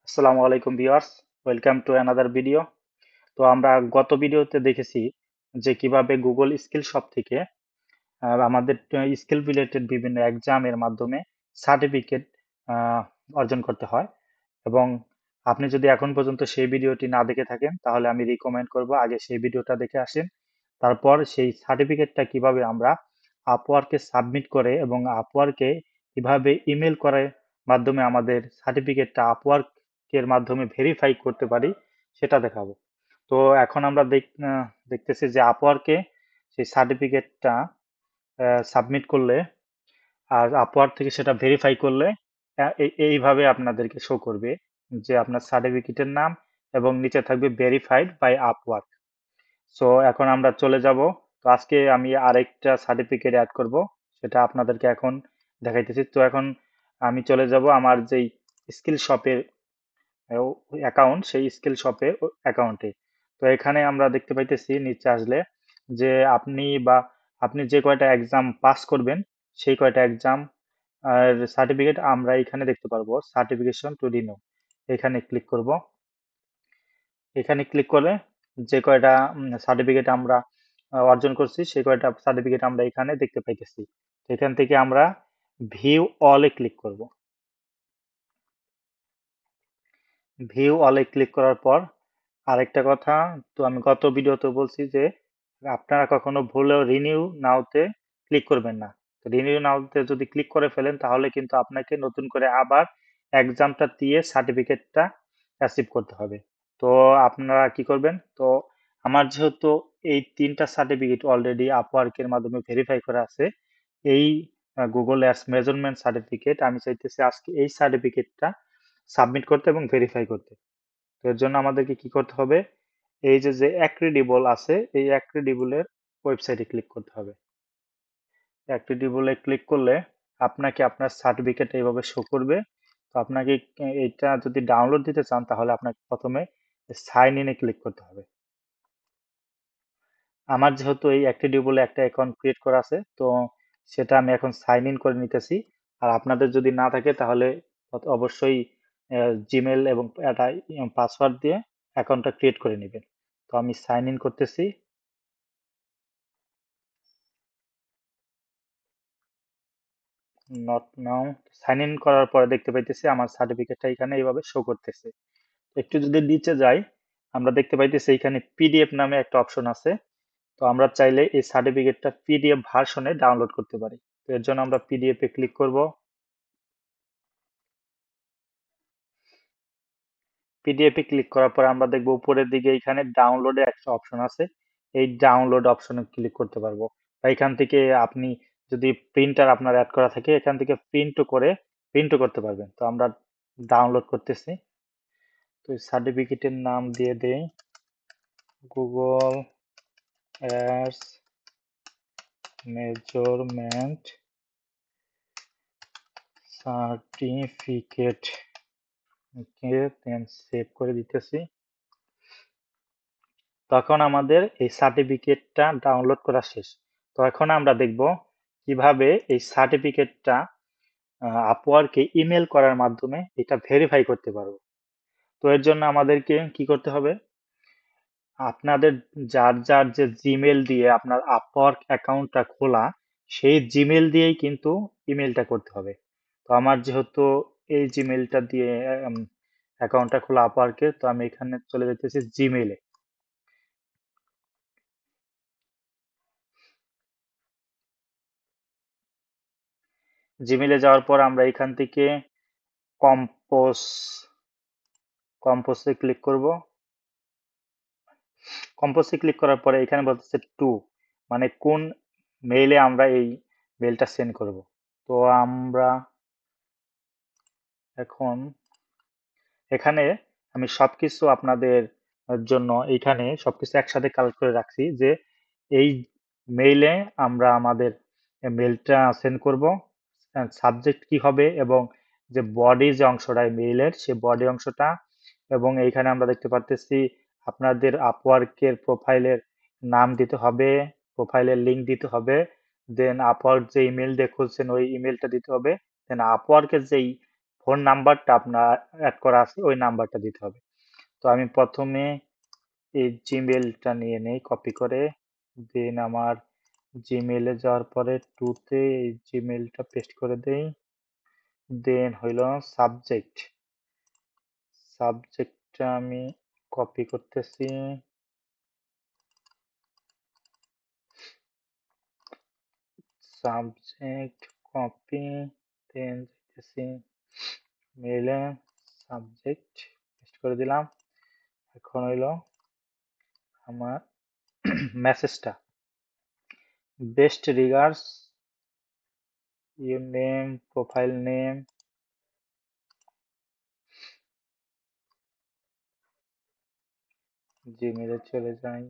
আসসালামু আলাইকুম viewers, welcome to another video. তো আমরা গত ভিডিওতে দেখেছি যে কিভাবে গুগল স্কিল শপ থেকে আমাদের স্কিল রিলেটেড বিভিন্ন এক্সামের মাধ্যমে সার্টিফিকেট অর্জন করতে হয়। এবং আপনি যদি এখন পর্যন্ত সেই ভিডিওটি না দেখে থাকেন তাহলে আমি রিকমেন্ড করব আগে সেই ভিডিওটা দেখে আসেন। তারপর সেই সার্টিফিকেটটা কিভাবে আমরা আপওয়ার্কে সাবমিট করে এবং আপওয়ার্কে কিভাবে ইমেল করার মাধ্যমে আমাদের সার্টিফিকেটটা আপওয়ার্কের মাধ্যমে ভেরিফাই করতে পারি সেটা দেখাবো। তো এখন আমরা দেখতেছি যে আপওয়ার্কে সেই সার্টিফিকেটটা সাবমিট করলে আর আপওয়ার্ক থেকে সেটা ভেরিফাই করলে এইভাবে আপনাদেরকে শো করবে যে আপনার সার্টিফিকেটের নাম এবং নিচে থাকবে ভেরিফাইড বাই আপওয়ার্ক। সো এখন আমরা চলে যাব। তো আজকে আমি আরেকটা সার্টিফিকেট অ্যাড করব, সেটা আপনাদেরকে এখন দেখাইতেছি। তো এখন আমি চলে যাব আমার যেই স্কিল শপের অ্যাকাউন্ট, সেই স্কিল শপের অ্যাকাউন্টে। তো এখানে আমরা দেখতে পাইতেছি নিচে আসলে যে আপনি যে কয়টা এক্সাম পাস করবেন সেই কয়টা এক্সাম আর সার্টিফিকেট আমরা এখানে দেখতে পারবো। সার্টিফিকেশন টু রিনিউ, এখানে ক্লিক করব। এখানে ক্লিক করলে যে কয়টা সার্টিফিকেট আমরা অর্জন করছি সেই কয়টা সার্টিফিকেট আমরা এখানে দেখতে পাইতেছি। এখান থেকে আমরা ভিউ অলে ক্লিক করব। ভিউ অলে ক্লিক করার পর আরেকটা কথা, তো আমি গত ভিডিওতে বলছি যে আপনারা কখনো ভুলেও রিনিউ নাওতে ক্লিক করবেন না। রিনিউ নাওতে যদি ক্লিক করে ফেলেন তাহলে কিন্তু আপনাকে নতুন করে আবার এক্সামটা দিয়ে সার্টিফিকেটটা অ্যাচিভ করতে হবে। তো আপনারা কি করবেন, তো আমার যেহেতু এই তিনটা সার্টিফিকেট অলরেডি আপওয়ার্কের মাধ্যমে ভেরিফাই করা আছে, এই গুগল অ্যাডস মেজারমেন্ট সার্টিফিকেট আমি চাইতেছি আজকে এই সার্টিফিকেটটা সাবমিট করতে এবং ভেরিফাই করতে। তো এর জন্য আমাদেরকে কি করতে হবে, এই যে যে অ্যাক্রিডিবল আছে এই অ্যাক্রিডিবলের ওয়েবসাইটে ক্লিক করতে হবে। অ্যাক্রিডিবলে ক্লিক করলে আপনাকে আপনার সার্টিফিকেট এইভাবে শো করবে। তো আপনাকে এইটা যদি ডাউনলোড দিতে চান তাহলে আপনাকে প্রথমে সাইন ইনে ক্লিক করতে হবে। আমার যেহেতু এই অ্যাক্রিডিবলে একটা অ্যাকাউন্ট ক্রিয়েট করা আছে, তো সেটা আমি এখন সাইন ইন করে নিতেছি। আর আপনাদের যদি না থাকে তাহলে অবশ্যই জিমেল এবং একটা পাসওয়ার্ড দিয়ে অ্যাকাউন্টটা ক্রিয়েট করে নেবেন। তো আমি সাইন ইন করতেছি। Not now. সাইন ইন করার পরে দেখতে পাইতেছি আমার সার্টিফিকেটটা এখানে এইভাবে শো করতেছে। একটু যদি নিচে যাই আমরা দেখতে পাইতেছি এখানে পিডিএফ নামে একটা অপশন আছে। তো আমরা চাইলে এই সার্টিফিকেটটা পিডিএফ ভার্সনে ডাউনলোড করতে পারি। তো এর জন্য আমরা পিডিএফ এ ক্লিক করব। পিডিএফ এ ক্লিক করার পর আমরা দেখব উপরের দিকে এখানে ডাউনলোডের একটা অপশন আছে। এই ডাউনলোড অপশনে ক্লিক করতে পারবো। বা এখান থেকে আপনি যদি প্রিন্টার আপনার অ্যাড করা থাকে এখান থেকে প্রিন্টও করতে পারবেন। তো আমরা ডাউনলোড করতেছি। তো সার্টিফিকেটের নাম দিয়ে দেই গুগল অ্যাডস মেজারমেন্ট সার্টিফিকেট, ওকে দেন সেভ করে দিতেছি। তখন আমাদের এই সার্টিফিকেটটা ডাউনলোড করা শেষ। তো এখন আমরা দেখব কিভাবে এই সার্টিফিকেটটা আপওয়ার্কে ইমেল করার মাধ্যমে এটা ভেরিফাই করতে পারবো। তো এর জন্য আমাদেরকে কি করতে হবে, আপনাদের যার যার যে জিমেল দিয়ে আপনার আপওয়ার্ক অ্যাকাউন্টটা খোলা সেই জিমেল দিয়েই কিন্তু ইমেলটা করতে হবে। তো আমার যেহেতু এই জিমেলটা দিয়ে অ্যাকাউন্টটা খোলা আপওয়ার্কে, তো আমি এখানে চলে যেতেছি জিমেলে। জিমেলে যাওয়ার পর আমরা এখান থেকে কম্পোজ কম্পোজে ক্লিক করব। কম্পোজে ক্লিক করার পরে এখানে বলতেছে টু, মানে কোন মেইলে আমরা এই মেইলটা সেন্ড করব। তো আমরা এখন এখানে আমি সবকিছু আপনাদের জন্য এখানে সবকিছু একসাথে কালেক্ট করে রাখছি যে এই মেইলে আমরা আমাদের মেইলটা সেন্ড করব, সাবজেক্ট কি হবে এবং যে বডি যে অংশটা মেইলের সে বডি অংশটা, এবং এইখানে আমরা দেখতে পারতেছি আপনাদের আপওয়ার্কের প্রোফাইলের নাম দিতে হবে, প্রোফাইলের লিংক দিতে হবে, দেন আপওয়ার্ক যে ইমেল দিয়ে খুলছেন ওই ইমেলটা দিতে হবে, দেন আপওয়ার্কের যেই ফোন নাম্বারটা আপনার অ্যাড করা আছে ওই নাম্বারটা দিতে হবে। তো আমি প্রথমে এই জিমেলটা নিয়ে নেই কপি করে, দেন আমার জিমেলে যাওয়ার পরে টুতে এই জিমেলটা পেস্ট করে দেই, দেন হইল সাবজেক্টটা আমি কপি করতেছি, সাবজেক্ট কপি, দেন যাইতেছি মেইলে সাবজেক্ট পেস্ট করে দিলাম। এখন হইল আমার মেসেজটা, best regards, your name, profile name, জিমেলে চলে যাই,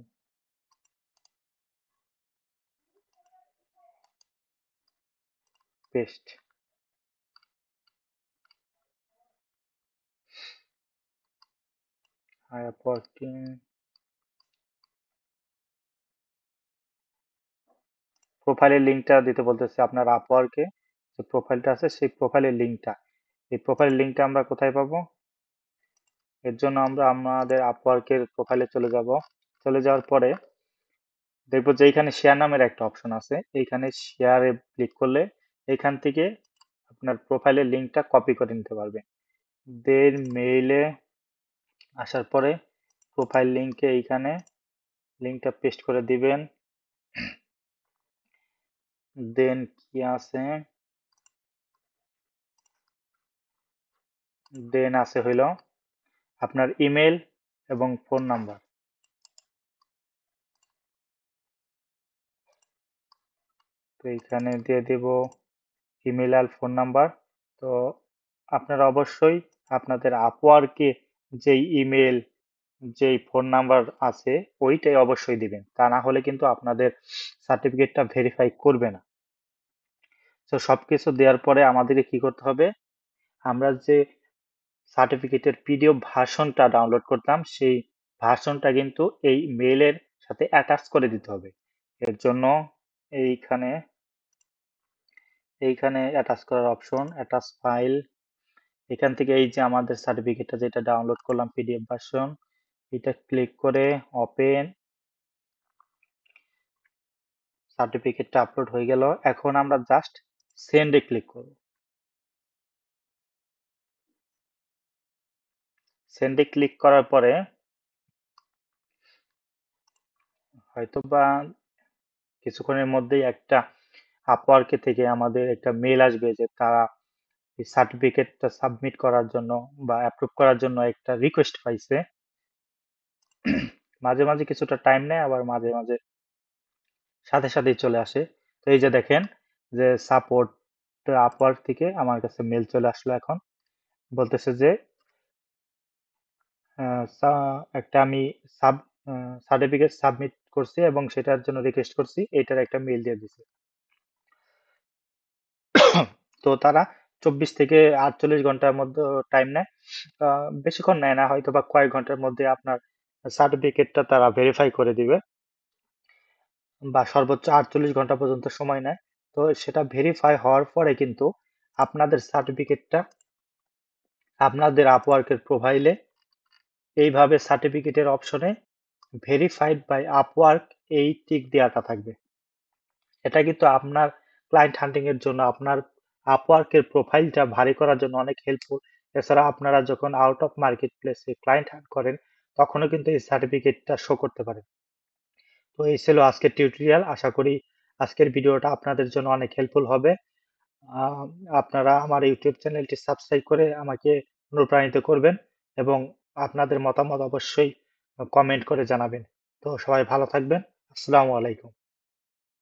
পেস্ট। I am working, প্রোফাইলের লিঙ্কটা দিতে বলতেছে আপনার আপওয়ার্কে যে প্রোফাইলটা আছে সেই প্রোফাইলের লিঙ্কটা। এই প্রোফাইলের লিঙ্কটা আমরা কোথায় পাবো? এর জন্য আমরা আমাদের আপওয়ার্কের প্রোফাইলে চলে যাব। চলে যাওয়ার পরে দেখবো যে এইখানে শেয়ার নামের একটা অপশন আছে, এইখানে শেয়ারে ক্লিক করলে এইখান থেকে আপনার প্রোফাইলের লিঙ্কটা কপি করে নিতে পারবেন। দেন মেইলে আসার পরে প্রোফাইল লিঙ্কে এইখানে লিঙ্কটা পেস্ট করে দিবেন। দেন কি আছে, দেন আছে হইল আপনার ইমেল এবং ফোন নাম্বার। তো এইখানে দিয়ে দেব ইমেল আর ফোন নাম্বার। তো আপনারা অবশ্যই আপনাদের আপওয়ার্কে যেই ইমেল যেই ফোন নাম্বার আছে ওইটাই অবশ্যই দিবেন, তা না হলে কিন্তু আপনাদের সার্টিফিকেটটা ভেরিফাই করবে না। তো সবকিছু দেওয়ার পরে আমাদেরকে কি করতে হবে, আমরা যে সার্টিফিকেটের পিডিএফ ভার্সনটা ডাউনলোড করতাম সেই ভার্সনটা কিন্তু এই মেইলের সাথে অ্যাটাচ করে দিতে হবে। এর জন্য এইখানে এইখানে অ্যাটাচ করার অপশন, অ্যাটাচ ফাইল, এখান থেকে এই যে আমাদের সার্টিফিকেটটা যেটা ডাউনলোড করলাম পিডিএফ ভার্সন, এটা ক্লিক করে ওপেন, সার্টিফিকেটটা আপলোড হয়ে গেল। এখন আমরা জাস্ট সেন্ডে ক্লিক করব। সেন্ডে ক্লিক করার পরে হয়তোবা কিছুক্ষণের মধ্যেই একটা আপওয়ার্কে থেকে আমাদের একটা মেল আসবে যে তারা এই সার্টিফিকেটটা সাবমিট করার জন্য বা অ্যাপ্রুভ করার জন্য একটা রিকোয়েস্ট পাইছে। মাঝে মাঝে কিছুটা টাইম নেয়, আবার মাঝে মাঝে সাথে সাথেই চলে আসে। তো এই যে দেখেন যে সাপোর্ট আপওয়ার্ক থেকে আমার কাছে মেল চলে আসলো। এখন বলতেছে যে একটা আমি সাব সার্টিফিকেট সাবমিট করছি এবং সেটার জন্য রিকোয়েস্ট করছি, এটার একটা মেল দিয়ে দিছে। তো তারা 24 থেকে 48 ঘন্টার মধ্যে টাইম নেয়, বেশিক্ষণ নেয় না, হয়তো বা কয়েক ঘন্টার মধ্যে আপনার সার্টিফিকেটটা তারা ভেরিফাই করে দিবে, বা সর্বোচ্চ 48 ঘন্টা পর্যন্ত সময় নেয়। তো সেটা ভেরিফাই হওয়ার পরে কিন্তু আপনাদের সার্টিফিকেটটা আপনাদের আপওয়ার্কের প্রোফাইলে এইভাবে সার্টিফিকেটের অপশনে ভেরিফাইড বাই আপওয়ার্ক এই টিক দেওয়াটা থাকবে। এটা কিন্তু আপনার ক্লায়েন্ট হান্টিং এর জন্য, আপনার আপওয়ার্কের প্রোফাইলটা ভারী করার জন্য অনেক হেল্পফুল। এছাড়া আপনারা যখন আউট অফ মার্কেট প্লেসে ক্লায়েন্ট হান্ট করেন তখনও কিন্তু এই সার্টিফিকেটটা শো করতে পারেন। তো এই ছিল আজকের টিউটোরিয়াল। আশা করি আজকের ভিডিওটা আপনাদের জন্য অনেক হেল্পফুল হবে। আহ, আপনারা আমার ইউটিউব চ্যানেলটি সাবস্ক্রাইব করে আমাকে অনুপ্রাণিত করবেন এবং আপনাদের মতামত অবশ্যই কমেন্ট করে জানাবেন। তো সবাই ভালো থাকবেন। আসসালামু আলাইকুম।